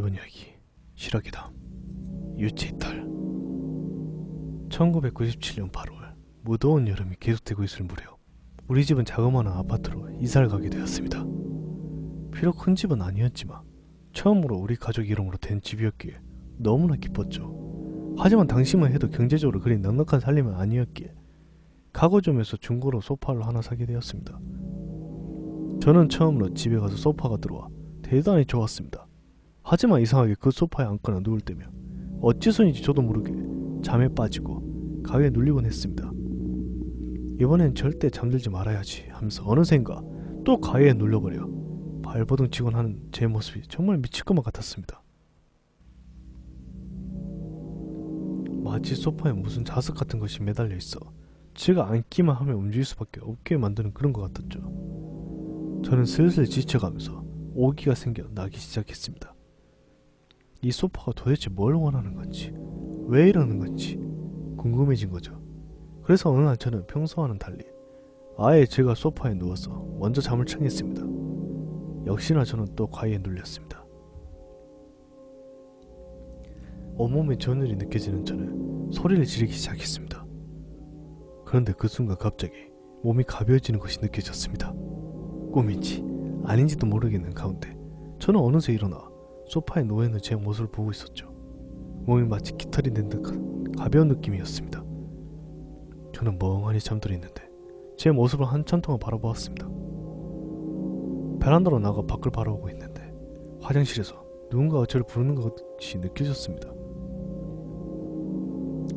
이번 이야기 실화기담 유체이탈. 1997년 8월 무더운 여름이 계속되고 있을 무렵 우리 집은 자그마한 아파트로 이사를 가게 되었습니다. 비록 큰 집은 아니었지만 처음으로 우리 가족 이름으로 된 집이었기에 너무나 기뻤죠. 하지만 당시만 해도 경제적으로 그리 넉넉한 살림은 아니었기에 가구점에서 중고로 소파를 하나 사게 되었습니다. 저는 처음으로 집에 가서 소파가 들어와 대단히 좋았습니다. 하지만 이상하게 그 소파에 앉거나 누울 때면 어째서인지 저도 모르게 잠에 빠지고 가위에 눌리곤 했습니다. 이번엔 절대 잠들지 말아야지 하면서 어느샌가 또 가위에 눌려버려 발버둥 치곤 하는 제 모습이 정말 미칠 것만 같았습니다. 마치 소파에 무슨 자석 같은 것이 매달려 있어 제가 앉기만 하면 움직일 수밖에 없게 만드는 그런 것 같았죠. 저는 슬슬 지쳐가면서 오기가 생겨 나기 시작했습니다. 이 소파가 도대체 뭘 원하는 건지, 왜 이러는 건지 궁금해진 거죠. 그래서 어느 날 저는 평소와는 달리 아예 제가 소파에 누워서 먼저 잠을 청했습니다. 역시나 저는 또 가위에 눌렸습니다. 온몸에 전율이 느껴지는 저는 소리를 지르기 시작했습니다. 그런데 그 순간 갑자기 몸이 가벼워지는 것이 느껴졌습니다. 꿈인지 아닌지도 모르겠는 가운데 저는 어느새 일어나 소파에 누워있는 제 모습을 보고 있었죠. 몸이 마치 깃털이 된 듯 가벼운 느낌이었습니다. 저는 멍하니 잠들어 있는데 제 모습을 한참 동안 바라보았습니다. 베란다로 나가 밖을 바라보고 있는데 화장실에서 누군가가 저를 부르는 것이 느껴졌습니다.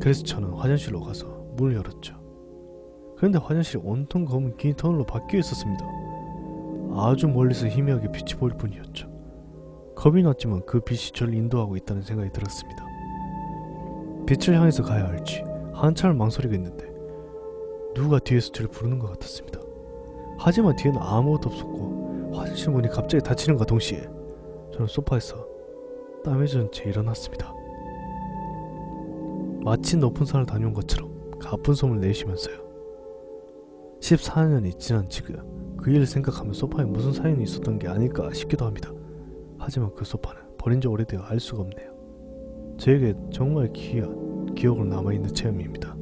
그래서 저는 화장실로 가서 문을 열었죠. 그런데 화장실이 온통 검은 긴 터널로 바뀌어 있었습니다. 아주 멀리서 희미하게 빛이 보일 뿐이었죠. 겁이 났지만 그 빛이 저를 인도하고 있다는 생각이 들었습니다. 빛을 향해서 가야 할지 한참을 망설이고 있는데 누가 뒤에서 저를 부르는 것 같았습니다. 하지만 뒤에는 아무것도 없었고 화장실 문이 갑자기 닫히는과 동시에 저는 소파에서 땀에 젖은 채 일어났습니다. 마치 높은 산을 다녀온 것처럼 가쁜 숨을 내쉬면서요. 14년이 지난 지금 그 일을 생각하면 소파에 무슨 사연이 있었던 게 아닐까 싶기도 합니다. 하지만 그 소파는 버린 지 오래되어 알 수가 없네요. 저에게 정말 귀한 기억으로 남아있는 체험입니다.